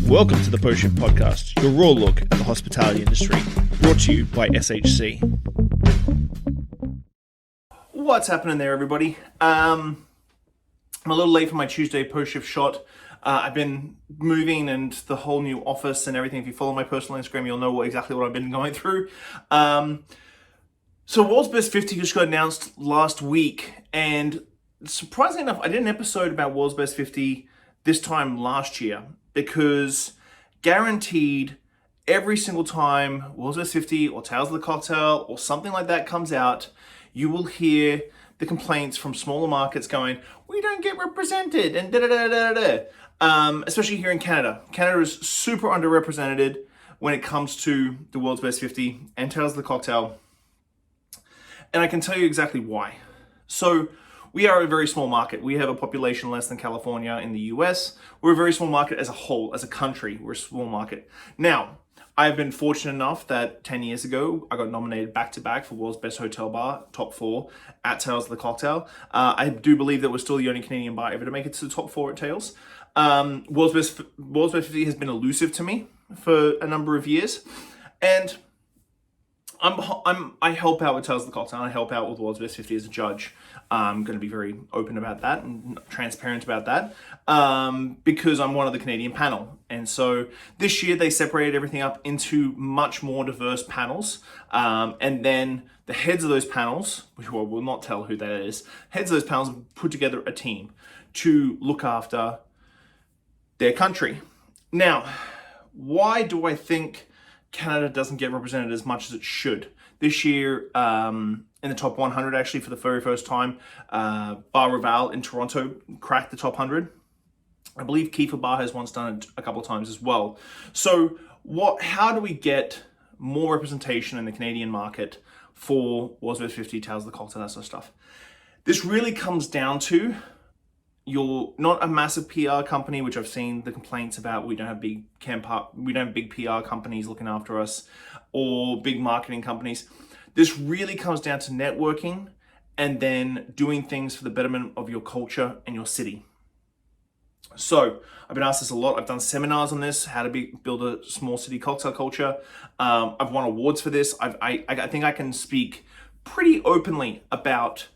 Welcome to the Post Shift Podcast, your raw look at the hospitality industry, brought to you by SHC. What's happening there, everybody? I'm a little late for my Tuesday post shift shot. I've been moving and the whole new office and everything. If you follow my personal Instagram, you'll know exactly what I've been going through. So World's Best 50 just got announced last week, and surprisingly enough, I did an episode about World's Best 50 this time last year, because guaranteed every single time World's Best 50 or Tales of the Cocktail or something like that comes out, you will hear the complaints from smaller markets going, we don't get represented, and especially here in Canada. Canada is super underrepresented when it comes to the World's Best 50 and Tales of the Cocktail. And I can tell you exactly why. So we are a very small market. We have a population less than California in the US. We're a very small market as a whole, as a country. We're a small market. Now, I've been fortunate enough that 10 years ago, I got nominated back-to-back for World's Best Hotel Bar, top 4 at Tales of the Cocktail. I do believe that we're still the only Canadian bar ever to make it to the top 4 at Tales. World's Best 50 has been elusive to me for a number of years. And I help out with Tales of the Cocktail, and I help out with World's Best 50 as a judge. I'm going to be very open about that and transparent about that, because I'm one of the Canadian panel. And so this year they separated everything up into much more diverse panels. And then the heads of those panels, which I will not tell who that is, heads of those panels put together a team to look after their country. Now, why do I think Canada doesn't get represented as much as it should? This year, in the top 100, actually, for the very first time, Bar Rival in Toronto cracked the top 100. I believe Kiefer Bar has once done it a couple of times as well. So how do we get more representation in the Canadian market for World's Best 50, Tales of the Cocktail, that sort of stuff? This really comes down to, you're not a massive PR company, which I've seen the complaints about. We don't have big PR companies looking after us, or big marketing companies. This really comes down to networking and then doing things for the betterment of your culture and your city. So I've been asked this a lot. I've done seminars on this, how to build a small city cocktail culture. I've won awards for this. I think I can speak pretty openly about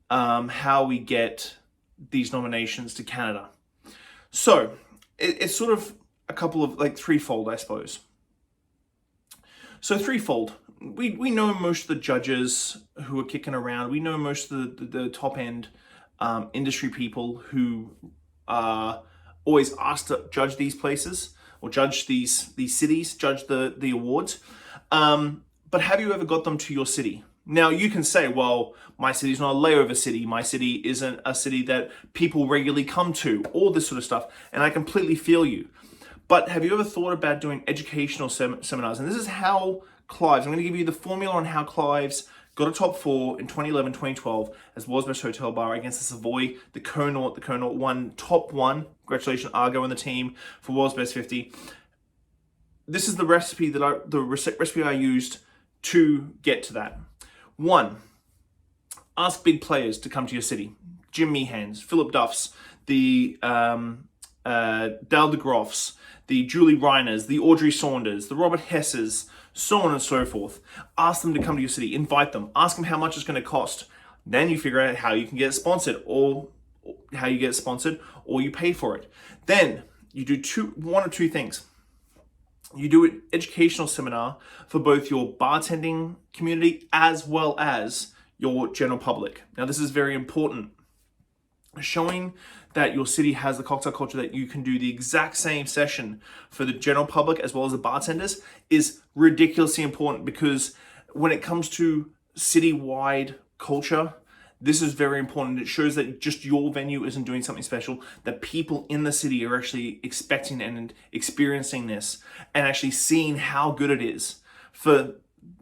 how we get these nominations to Canada. So it's sort of a couple of threefold, I suppose. So threefold. We know most of the judges who are kicking around. We know most of the top end industry people who are always asked to judge these places or judge these cities, judge the awards. But have you ever got them to your city? Now, you can say, well, my city's not a layover city. My city isn't a city that people regularly come to, all this sort of stuff. And I completely feel you. But have you ever thought about doing educational seminars? And this is how Clive's, I'm going to give you the formula on how Clive's got a top 4 in 2011, 2012 as World's Best Hotel Bar against the Savoy, the Connaught. The Connaught won top 1. Congratulations, Argo and the team for World's Best 50. This is the recipe recipe I used to get to that. 1, ask big players to come to your city. Jim Meehan's, Philip Duff's, the Dale DeGroff's, the Julie Reiners, the Audrey Saunders, the Robert Hesses, so on and so forth. Ask them to come to your city. Invite them. Ask them how much it's going to cost. Then you figure out how you can get sponsored, or you pay for it. Then you do one or two things. You do an educational seminar for both your bartending community as well as your general public. Now, this is very important. Showing that your city has the cocktail culture, that you can do the exact same session for the general public as well as the bartenders, is ridiculously important, because when it comes to citywide culture, this is very important. It shows that just your venue isn't doing something special, that people in the city are actually expecting and experiencing this and actually seeing how good it is, for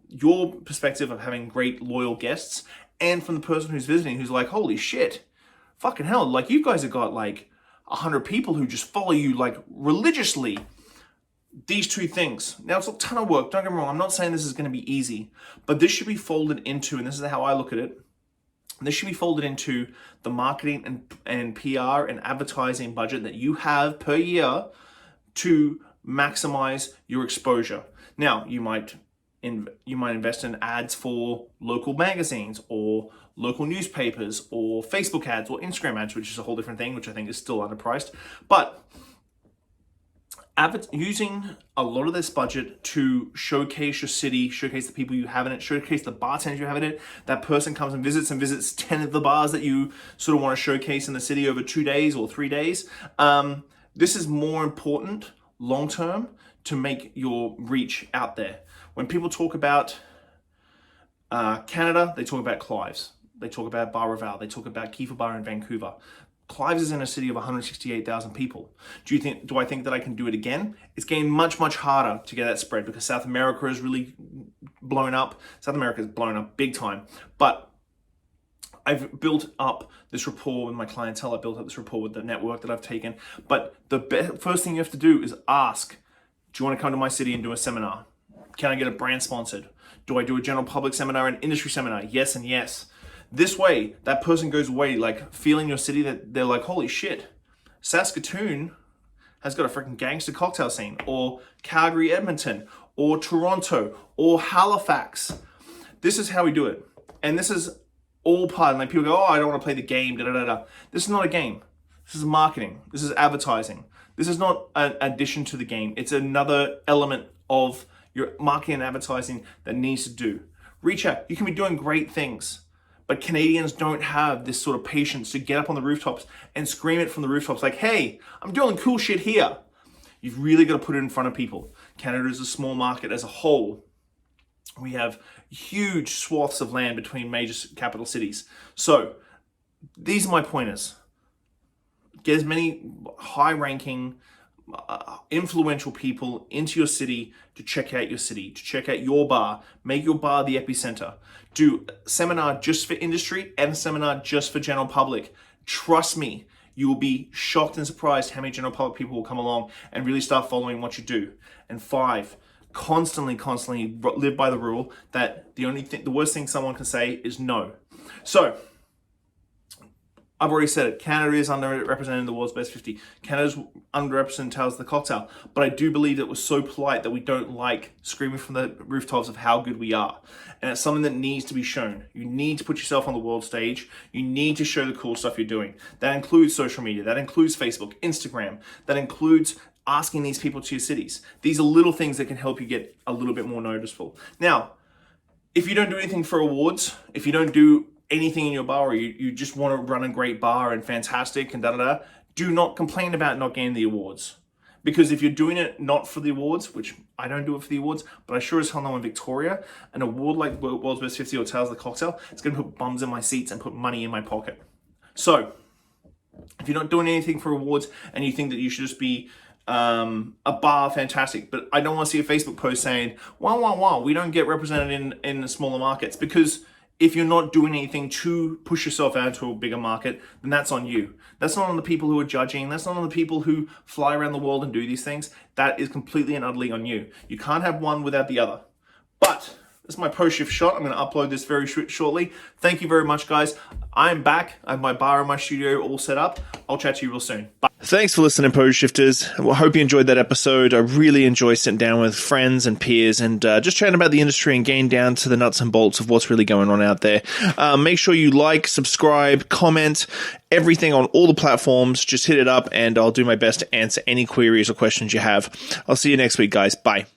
your perspective of having great loyal guests, and from the person who's visiting who's like, holy shit, fucking hell, like you guys have got like 100 people who just follow you like religiously. These two things. Now, it's a ton of work. Don't get me wrong. I'm not saying this is going to be easy, but this should be folded into, and this is how I look at it, This should be folded into the marketing and PR and advertising budget that you have per year to maximize your exposure. Now, you might invest in ads for local magazines or local newspapers or Facebook ads or Instagram ads, which is a whole different thing, which I think is still underpriced. But using a lot of this budget to showcase your city, showcase the people you have in it, showcase the bartenders you have in it. That person comes and visits 10 of the bars that you sort of want to showcase in the city over 2 days or 3 days. This is more important long term to make your reach out there. When people talk about Canada, they talk about Clive's. They talk about Bar Raval. They talk about Kiefer Bar in Vancouver. Clive's is in a city of 168,000 people. Do I think that I can do it again? It's getting much, much harder to get that spread because South America is really blown up. South America is blown up big time. But I've built up this rapport with my clientele. I built up this rapport with the network that I've taken. But the first thing you have to do is ask, do you want to come to my city and do a seminar? Can I get a brand sponsored? Do I do a general public seminar and industry seminar? Yes and yes. This way, that person goes away like feeling your city, that they're like, holy shit, Saskatoon has got a freaking gangster cocktail scene, or Calgary, Edmonton, or Toronto, or Halifax. This is how we do it. And this is all part, like people go, oh, I don't want to play the game, da da da da. This is not a game. This is marketing. This is advertising. This is not an addition to the game. It's another element of your marketing and advertising that needs to do. Reach out. You can be doing great things. But Canadians don't have this sort of patience to get up on the rooftops and scream it from the rooftops like, hey, I'm doing cool shit here. You've really got to put it in front of people. Canada is a small market as a whole. We have huge swaths of land between major capital cities. So these are my pointers. Get as many high-ranking, influential people into your city to check out your city, to check out your bar, make your bar the epicenter. Do a seminar just for industry and a seminar just for general public. Trust me, you will be shocked and surprised how many general public people will come along and really start following what you do. And 5, constantly live by the rule that the worst thing someone can say is no. So, I've already said it. Canada is underrepresented in the world's best 50. Canada's underrepresented in Tales of the Cocktail. But I do believe that we're so polite that we don't like screaming from the rooftops of how good we are. And it's something that needs to be shown. You need to put yourself on the world stage. You need to show the cool stuff you're doing. That includes social media. That includes Facebook, Instagram. That includes asking these people to your cities. These are little things that can help you get a little bit more noticeable. Now, if you don't do anything for awards, if you don't do anything in your bar, or you just want to run a great bar and fantastic and da-da-da, do not complain about not getting the awards. Because if you're doing it not for the awards, which I don't do it for the awards, but I sure as hell know in Victoria, an award like World's Best 50 or Tales of the Cocktail, it's going to put bums in my seats and put money in my pocket. So, if you're not doing anything for awards and you think that you should just be a bar, fantastic, but I don't want to see a Facebook post saying, wow, we don't get represented in the smaller markets, because if you're not doing anything to push yourself out to a bigger market, then that's on you. That's not on the people who are judging. That's not on the people who fly around the world and do these things. That is completely and utterly on you. You can't have one without the other. But this is my post-shift shot. I'm going to upload this very shortly. Thank you very much, guys. I'm back. I have my bar and my studio all set up. I'll chat to you real soon. Bye. Thanks for listening, Post Shifters. I hope you enjoyed that episode. I really enjoy sitting down with friends and peers and just chatting about the industry and getting down to the nuts and bolts of what's really going on out there. Make sure you like, subscribe, comment, everything on all the platforms. Just hit it up and I'll do my best to answer any queries or questions you have. I'll see you next week, guys. Bye.